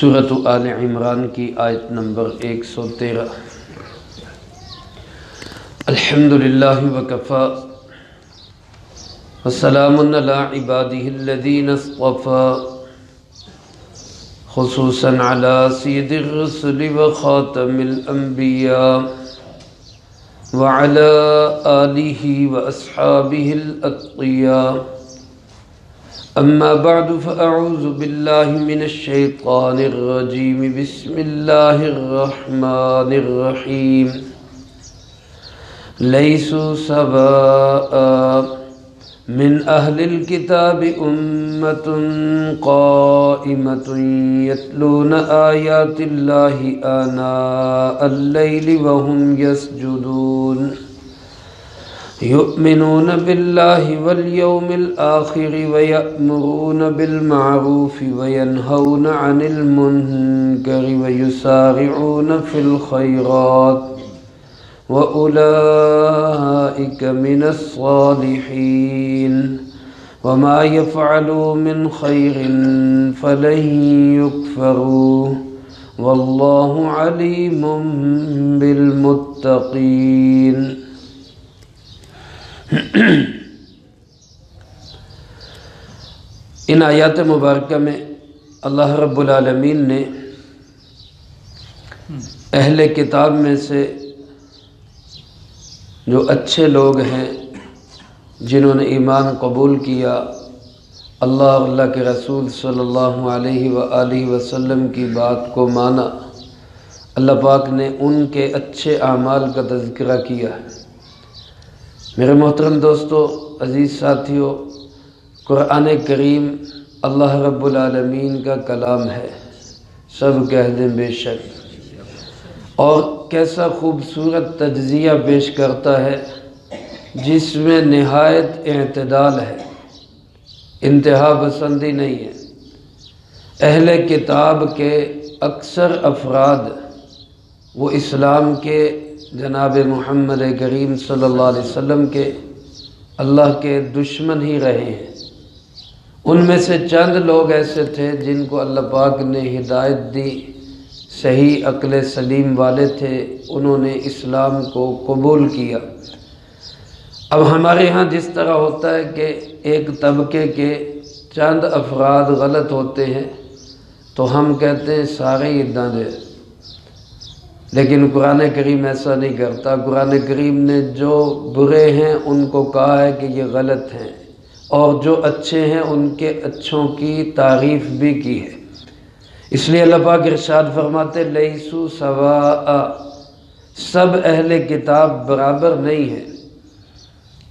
سورۃ آل عمران کی آیت نمبر 113۔ الحمدللہ وکفی وسلام علی عبادہ الذین اصطفی، خصوصاً علی سید الرسل وخاتم الانبیاء وعلی آلہ واصحابہ الاتقیاء۔ اما بعد فاعوذ باللہ من الشیطان الرجیم، بسم اللہ الرحمن الرحیم۔ لیسوا سواء من اہل الکتاب امۃ قائمۃ یتلون آیات اللہ آناء اللیل وہم یسجدون، یؤمنون باللہ والیوم الآخر ویأمرون بالمعروف وینہون عن المنکر ویسارعون فی الخیرات وأولئک من الصالحین، وما یفعلوا من خیر فلن یکفروہ، واللہ علیم بالمتقین۔ ان آیات مبارکہ میں اللہ رب العالمین نے اہل کتاب میں سے جو اچھے لوگ ہیں، جنہوں نے ایمان قبول کیا، اللہ اور اللہ کے رسول صلی اللہ علیہ وآلہ وسلم کی بات کو مانا، اللہ پاک نے ان کے اچھے اعمال کا تذکرہ کیا ہے۔ میرے محترم دوستو، عزیز ساتھیو، قرآن کریم اللہ رب العالمین کا کلام ہے، سب کہہ دیں بے شک، اور کیسا خوبصورت تجزیہ پیش کرتا ہے جس میں نہایت اعتدال ہے، انتہا پسندی نہیں ہے۔ اہل کتاب کے اکثر افراد وہ اسلام کے جناب محمد کریم صلی اللہ علیہ وسلم کے اللہ کے دشمن ہی رہے ہیں۔ ان میں سے چند لوگ ایسے تھے جن کو اللہ پاک نے ہدایت دی، صحیح عقل سلیم والے تھے، انہوں نے اسلام کو قبول کیا۔ اب ہمارے ہاں جس طرح ہوتا ہے کہ ایک طبقے کے چند افراد غلط ہوتے ہیں تو ہم کہتے ہیں سارے ہی اِدّاں دے، لیکن قرآن کریم ایسا نہیں کرتا۔ قرآن کریم نے جو برے ہیں ان کو کہا ہے کہ یہ غلط ہیں، اور جو اچھے ہیں ان کے اچھوں کی تعریف بھی کی ہے۔ اس لیے اللہ پاک ارشاد فرماتے لیسوا سواء، سب اہل کتاب برابر نہیں ہیں،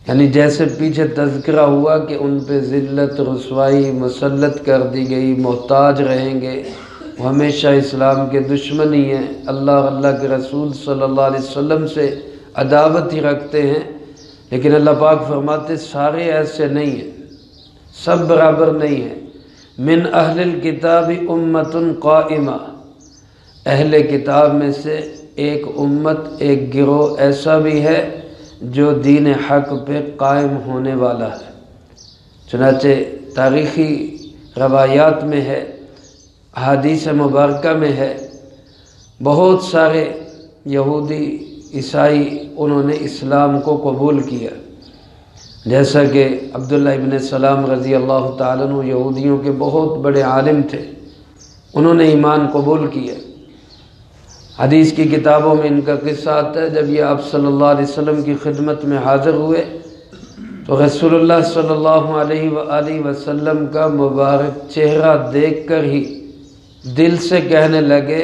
یعنی جیسے پیچھے تذکرہ ہوا کہ ان پہ ذلت رسوائی مسلط کر دی گئی، محتاج رہیں گے، وہ ہمیشہ اسلام کے دشمن ہی ہیں، اللہ اور اللہ کے رسول صلی اللہ علیہ وسلم سے عداوت ہی رکھتے ہیں، لیکن اللہ پاک فرماتے سارے ایسے نہیں ہیں، سب برابر نہیں ہیں۔ من اہل الکتاب امۃ قائمہ، اہل کتاب میں سے ایک امت، ایک گروہ ایسا بھی ہے جو دین حق پہ قائم ہونے والا ہے۔ چنانچہ تاریخی روایات میں ہے، حدیث مبارکہ میں ہے، بہت سارے یہودی عیسائی انہوں نے اسلام کو قبول کیا، جیسا کہ عبداللہ ابن سلام رضی اللہ تعالیٰ عنہ یہودیوں کے بہت بڑے عالم تھے، انہوں نے ایمان قبول کیا۔ حدیث کی کتابوں میں ان کا قصہ آتا ہے، جب یہ آپ صلی اللہ علیہ وسلم کی خدمت میں حاضر ہوئے تو رسول اللہ صلی اللہ علیہ وآلہ وسلم کا مبارک چہرہ دیکھ کر ہی دل سے کہنے لگے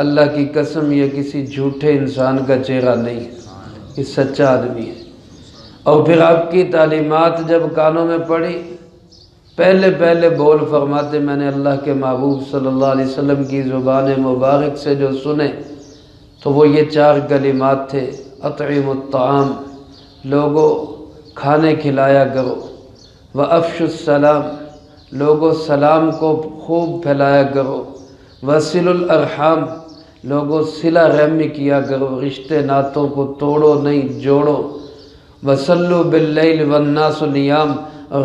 اللہ کی قسم یہ کسی جھوٹے انسان کا چہرہ نہیں ہے، یہ سچا آدمی ہے۔ اور پھر آپ کی تعلیمات جب کانوں میں پڑی، پہلے بول فرماتے میں نے اللہ کے محبوب صلی اللہ علیہ وسلم کی زبان مبارک سے جو سنے تو وہ یہ 4 کلمات تھے، اطعموا الطعام، لوگوں کھانے کھلایا کرو، وافشوا السلام، لوگوں سلام کو خوب پھیلایا کرو، وصلوا الارحام، لوگوں صلہ رحمی کیا کرو، رشتے ناتوں کو توڑو نہیں جوڑو، وصلوا باللیل والناس نیام،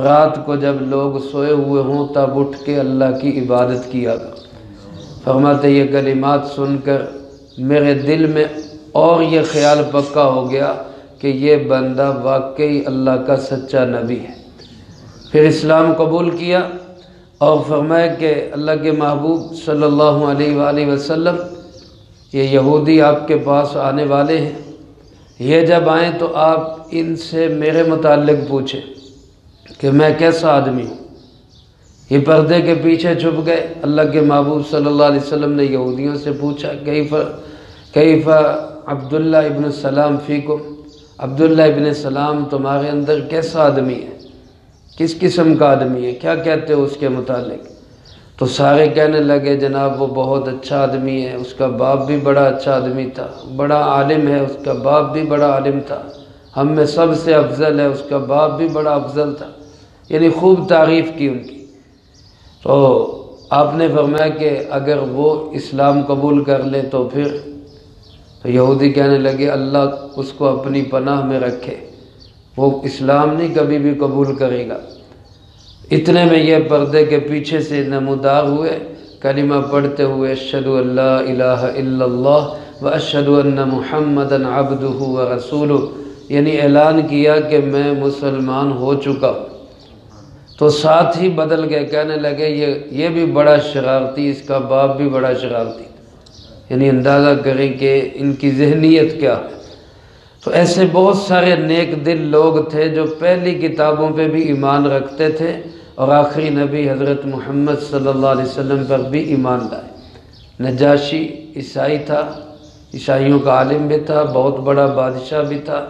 رات کو جب لوگ سوئے ہوئے ہوں تب اٹھ کے اللہ کی عبادت کیا کرو۔ فرماتے یہ کلمات سن کر میرے دل میں اور یہ خیال پکا ہو گیا کہ یہ بندہ واقعی اللہ کا سچا نبی ہے۔ پھر اسلام قبول کیا اور فرمایا کہ اللہ کے محبوب صلی اللہ علیہ وآلہ وسلم یہ یہودی آپ کے پاس آنے والے ہیں، یہ جب آئیں تو آپ ان سے میرے متعلق پوچھیں کہ میں کیسا آدمی ہوں۔ یہ پردے کے پیچھے چھپ گئے۔ اللہ کے محبوب صلی اللہ علیہ وسلم نے یہودیوں سے پوچھا کیف عبداللہ ابن سلام فیکم، عبداللہ ابن سلام تمہارے اندر کیسا آدمی ہے، کس قسم کا آدمی ہے، کیا کہتے ہو اس کے متعلق؟ تو سارے کہنے لگے جناب وہ بہت اچھا آدمی ہے، اس کا باپ بھی بڑا اچھا آدمی تھا، بڑا عالم ہے، اس کا باپ بھی بڑا عالم تھا، ہم میں سب سے افضل ہے، اس کا باپ بھی بڑا افضل تھا، یعنی خوب تعریف کی ان کی۔ تو آپ نے فرمایا کہ اگر وہ اسلام قبول کر لے تو پھر؟ تو یہودی کہنے لگے اللہ اس کو اپنی پناہ میں رکھے، وہ اسلام نہیں کبھی بھی قبول کرے گا۔ اتنے میں یہ پردے کے پیچھے سے نمودار ہوئے، کلمہ پڑھتے ہوئے اشہد ان لا الہ الا اللہ و اشہد ان محمدًا عبدہ و رسولہ، یعنی اعلان کیا کہ میں مسلمان ہو چکا ہوں۔ تو ساتھ ہی بدل گئے، کہنے لگے یہ بھی بڑا شرارتی، اس کا باپ بھی بڑا شرارتی، یعنی اندازہ کریں کہ ان کی ذہنیت کیا ہے۔ تو ایسے بہت سارے نیک دل لوگ تھے جو پہلی کتابوں پہ بھی ایمان رکھتے تھے اور آخری نبی حضرت محمد صلی اللہ علیہ وسلم پر بھی ایمان لائے۔ نجاشی عیسائی تھا، عیسائیوں کا عالم بھی تھا، بہت بڑا بادشاہ بھی تھا،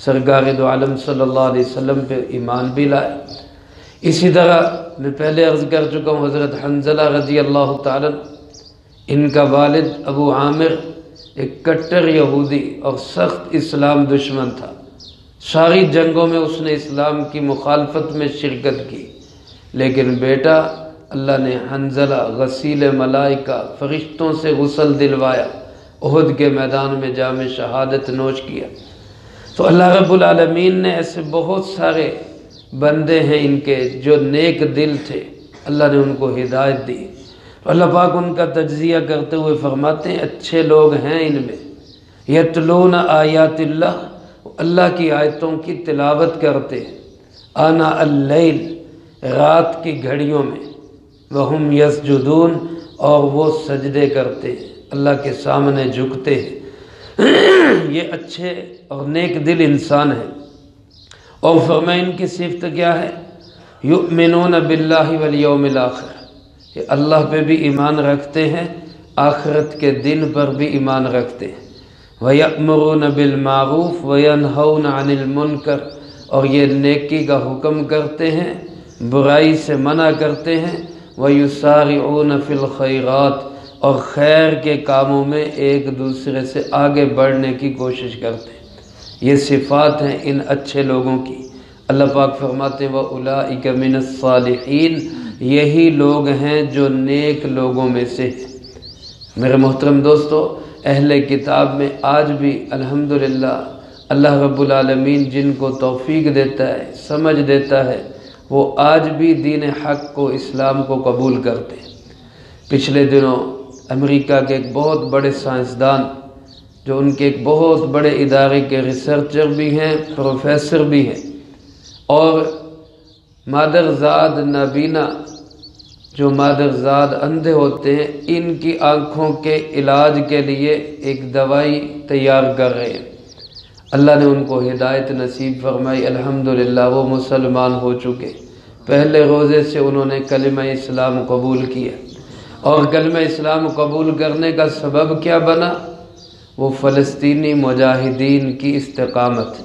سرکار دو عالم صلی اللہ علیہ وسلم پہ ایمان بھی لائے۔ اسی طرح میں پہلے عرض کر چکا ہوں حضرت حنظلہ رضی اللہ تعالیٰ، ان کا والد ابو عامر ایک کٹر یہودی اور سخت اسلام دشمن تھا، ساری جنگوں میں اس نے اسلام کی مخالفت میں شرکت کی، لیکن بیٹا اللہ نے حنظلہ غسیل ملائکہ فرشتوں سے غسل دلوایا، احد کے میدان میں جام شہادت نوش کیا۔ تو اللہ رب العالمین نے ایسے بہت سارے بندے ہیں ان کے جو نیک دل تھے، اللہ نے ان کو ہدایت دی۔ اللہ پاک ان کا تجزیہ کرتے ہوئے فرماتے ہیں اچھے لوگ ہیں ان میں، یتلون آیات اللہ، اللہ کی آیتوں کی تلاوت کرتے ہیں، آنا اللیل، رات کی گھڑیوں میں، وہم یسجدون، اور وہ سجدے کرتے ہیں، اللہ کے سامنے جھکتے ہیں۔ یہ اچھے اور نیک دل انسان ہیں۔ اور فرمایا ان کی صفت کیا ہے؟ یؤمنون باللہ والیوم الآخر، یہ اللہ پہ بھی ایمان رکھتے ہیں، آخرت کے دن پر بھی ایمان رکھتے ہیں۔ وَيَأْمُرُونَ بِالْمَعْرُوفِ وَيَنْهَوْنَ عَنِ الْمُنْكَرِ، اور یہ نیکی کا حکم کرتے ہیں، برائی سے منع کرتے ہیں۔ وَيُسَارِعُونَ فِي الْخَيْرَاتِ، اور خیر کے کاموں میں ایک دوسرے سے آگے بڑھنے کی کوشش کرتے ہیں۔ یہ صفات ہیں ان اچھے لوگوں کی۔ اللہ پاک فرماتے ہیں وَأُولَئِكَ مِنَ الصَّالِحِينَ، یہی لوگ ہیں جو نیک لوگوں میں سے ہیں۔ میرے محترم دوستو، اہل کتاب میں آج بھی الحمدللہ اللہ رب العالمین جن کو توفیق دیتا ہے، سمجھ دیتا ہے، وہ آج بھی دین حق کو، اسلام کو قبول کرتے ہیں۔ پچھلے دنوں امریکہ کے ایک بہت بڑے سائنسدان، جو ان کے ایک بہت بڑے ادارے کے ریسرچر بھی ہیں، پروفیسر بھی ہیں، اور مادرزاد نابینا، جو مادرزاد اندھے ہوتے ہیں، ان کی آنکھوں کے علاج کے لیے ایک دوائی تیار کر رہے ہیں۔ اللہ نے ان کو ہدایت نصیب فرمائی، الحمدللہ وہ مسلمان ہو چکے۔ پہلے روزے سے انہوں نے کلمہ اسلام قبول کیا، اور کلمہ اسلام قبول کرنے کا سبب کیا بنا؟ وہ فلسطینی مجاہدین کی استقامت،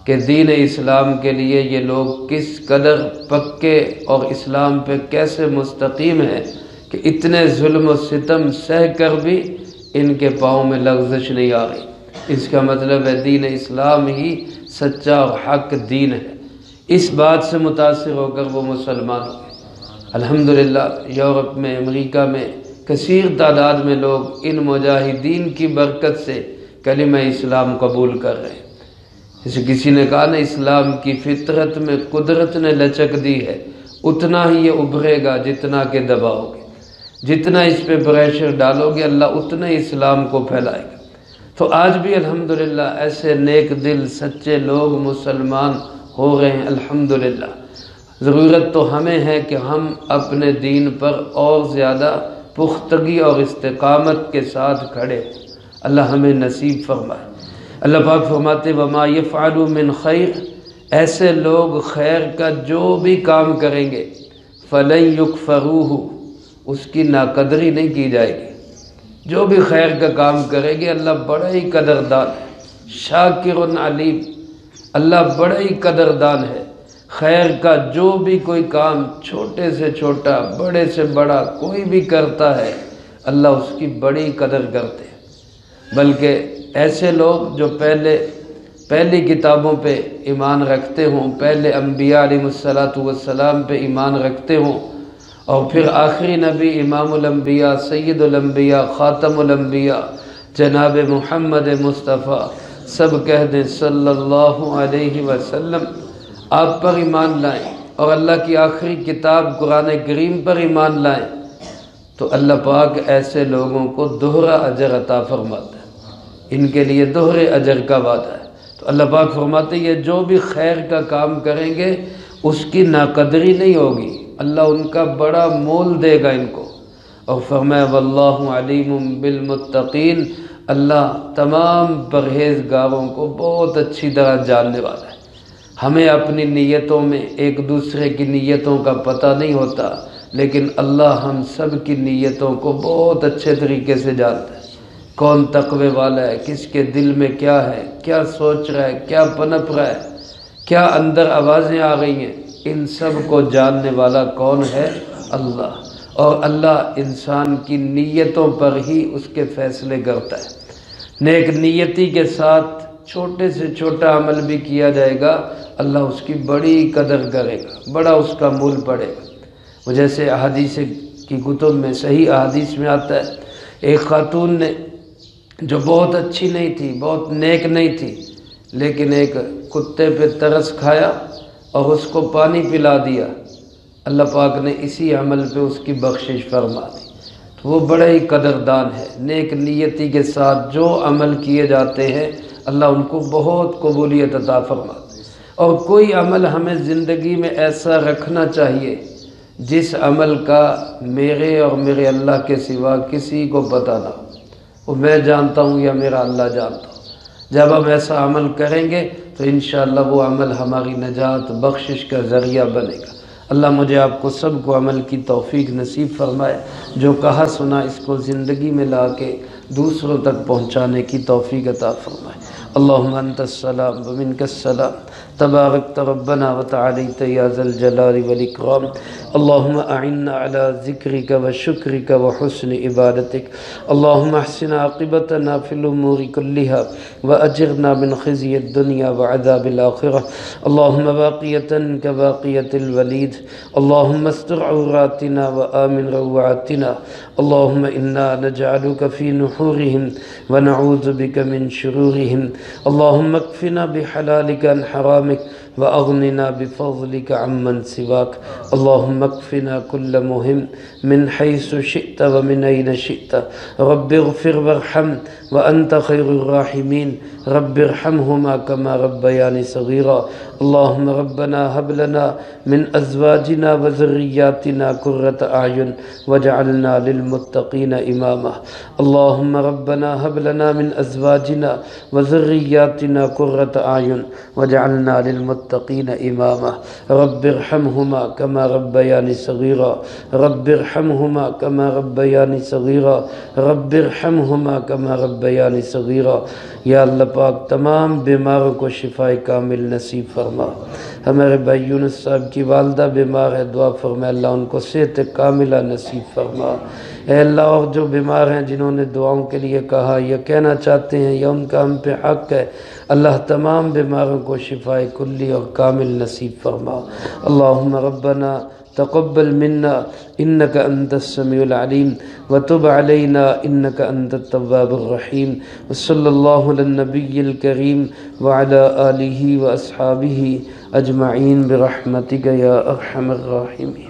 کہ دین اسلام کے لیے یہ لوگ کس قدر پکے اور اسلام پہ کیسے مستقیم ہیں کہ اتنے ظلم و ستم سہ کر بھی ان کے پاؤں میں لغزش نہیں آ رہی۔ اس کا مطلب ہے دین اسلام ہی سچا اور حق دین ہے۔ اس بات سے متاثر ہو کر وہ مسلمان ہوئے۔ الحمدللہ یورپ میں، امریکہ میں کثیر تعداد میں لوگ ان مجاہدین کی برکت سے کلمہ اسلام قبول کر رہے ہیں۔ جیسے کسی نے کہا نا، اسلام کی فطرت میں قدرت نے لچک دی ہے، اتنا ہی یہ ابھرے گا جتنا کہ دباؤ گے۔ جتنا اس پہ پریشر ڈالو گے اللہ اتنا ہی اسلام کو پھیلائے گا۔ تو آج بھی الحمدللہ ایسے نیک دل سچے لوگ مسلمان ہو رہے ہیں الحمدللہ۔ ضرورت تو ہمیں ہے کہ ہم اپنے دین پر اور زیادہ پختگی اور استقامت کے ساتھ کھڑے، اللہ ہمیں نصیب فرمائے۔ اللہ پاک فرماتے وما یفعلوا من خیر، ایسے لوگ خیر کا جو بھی کام کریں گے فلن یکفروہ، اس کی ناقدری نہیں کی جائے گی۔ جو بھی خیر کا کام کرے گی اللہ بڑا ہی قدردان ہے، شاکر علیم، اللہ بڑا ہی قدردان ہے۔ خیر کا جو بھی کوئی کام چھوٹے سے چھوٹا بڑے سے بڑا کوئی بھی کرتا ہے اللہ اس کی بڑی قدر کرتے ہیں۔ بلکہ ایسے لوگ جو پہلی کتابوں پہ ایمان رکھتے ہوں، پہلے انبیاء علیہ السلام پہ ایمان رکھتے ہوں، اور پھر آخری نبی امام الانبیاء سید الانبیاء خاتم الانبیاء جناب محمد مصطفیٰ سب کہہ دیں صلی اللہ علیہ وسلم، آپ پر ایمان لائیں اور اللہ کی آخری کتاب قرآن کریم پر ایمان لائیں، تو اللہ پاک ایسے لوگوں کو دوہرا اجر عطا فرماتا ہے، ان کے لیے دوہرے اجر کا وعدہ ہے۔ تو اللہ پاک فرماتے ہیں یہ جو بھی خیر کا کام کریں گے اس کی ناقدری نہیں ہوگی، اللہ ان کا بڑا مول دے گا ان کو۔ اور فرمایا واللہ علیم بالمتقین، اللہ تمام پرہیزگاروں کو بہت اچھی طرح جاننے والا ہے۔ ہمیں اپنی نیتوں میں ایک دوسرے کی نیتوں کا پتہ نہیں ہوتا، لیکن اللہ ہم سب کی نیتوں کو بہت اچھے طریقے سے جانتا ہے، کون تقوی والا ہے، کس کے دل میں کیا ہے، کیا سوچ رہا ہے، کیا پنپ رہا ہے، کیا اندر آوازیں آ رہی ہیں، ان سب کو جاننے والا کون ہے؟ اللہ۔ اور اللہ انسان کی نیتوں پر ہی اس کے فیصلے کرتا ہے۔ نیک نیتی کے ساتھ چھوٹے سے چھوٹا عمل بھی کیا جائے گا اللہ اس کی بڑی قدر کرے گا، بڑا اس کا مول پڑے گا۔ وہ جیسے احادیث کی کتب میں صحیح احادیث میں آتا ہے، ایک خاتون نے جو بہت اچھی نہیں تھی، بہت نیک نہیں تھی، لیکن ایک کتے پہ ترس کھایا اور اس کو پانی پلا دیا، اللہ پاک نے اسی عمل پہ اس کی بخشش فرما دی۔ تو وہ بڑا ہی قدردان ہے۔ نیک نیتی کے ساتھ جو عمل کیے جاتے ہیں اللہ ان کو بہت قبولیت عطا فرماتا ہے۔ اور کوئی عمل ہمیں زندگی میں ایسا رکھنا چاہیے جس عمل کا میرے اور میرے اللہ کے سوا کسی کو پتہ نہ ہو، وہ میں جانتا ہوں یا میرا اللہ جانتا ہوں۔ جب ہم ایسا عمل کریں گے تو انشاءاللہ وہ عمل ہماری نجات بخشش کا ذریعہ بنے گا۔ اللہ مجھے آپ کو سب کو عمل کی توفیق نصیب فرمائے، جو کہا سنا اس کو زندگی میں لا کے دوسروں تک پہنچانے کی توفیق عطا فرمائے۔ اللہم انت السلام ومنک السلام، تبارکت ربنا وتعالیت یا ذا الجلال والاکرام۔ اللہم اعنا علی ذکرک وشکرک وحسن عبادتک۔ اللہم احسن عاقبتنا فی الامور کلہا واجرنا من خزی الدنیا وعذاب الآخرہ۔ اللہم باقیتا کباقیت الولید، اللہم استر عوراتنا وآمن روعاتنا۔ اللہم انا نجعلک فی نحورہم ونعوذ بک من شرورہم۔ اللہم اکفنا بحلالک عن حرامک وأغننا بفضلك عمن سواك۔ اللهم اكفنا كل مهم من حيث شئت ومن أين شئت۔ رب اغفر وارحم وأنت خير الراحمين، رب ارحمهما كما ربياني صغيرا۔ اللهم ربنا هب لنا من أزواجنا وذرياتنا قرة أعين واجعلنا للمتقين إماما۔ اللهم ربنا هب لنا من أزواجنا وذرياتنا قرة أعين واجعلنا للمتقين إماما۔ رب ارحمهما كما ربياني صغيرا، رب ارحمهما كما ربياني صغيرا، رب ارحمهما كما ربياني صغيرا۔ یا اللہ پاک تمام بیماروں کو شفائے کامل نصیب فرما۔ ہمارے بھائی یونس صاحب کی والدہ بیمار ہے، دعا فرما اللہ ان کو صحت کاملہ نصیب فرما۔ اے اللہ اور جو بیمار ہیں جنہوں نے دعاؤں کے لیے کہا یا کہنا چاہتے ہیں یا ان کا ہم پہ حق ہے، اللہ تمام بیماروں کو شفائے کلی اور کامل نصیب فرما۔ اللہم ربنا تقبل منا انك انت السميع العليم وتب علينا انك انت التواب الرحيم، وصلى الله على النبي الكريم وعلى آله واصحابه اجمعين برحمتك يا ارحم الراحمين۔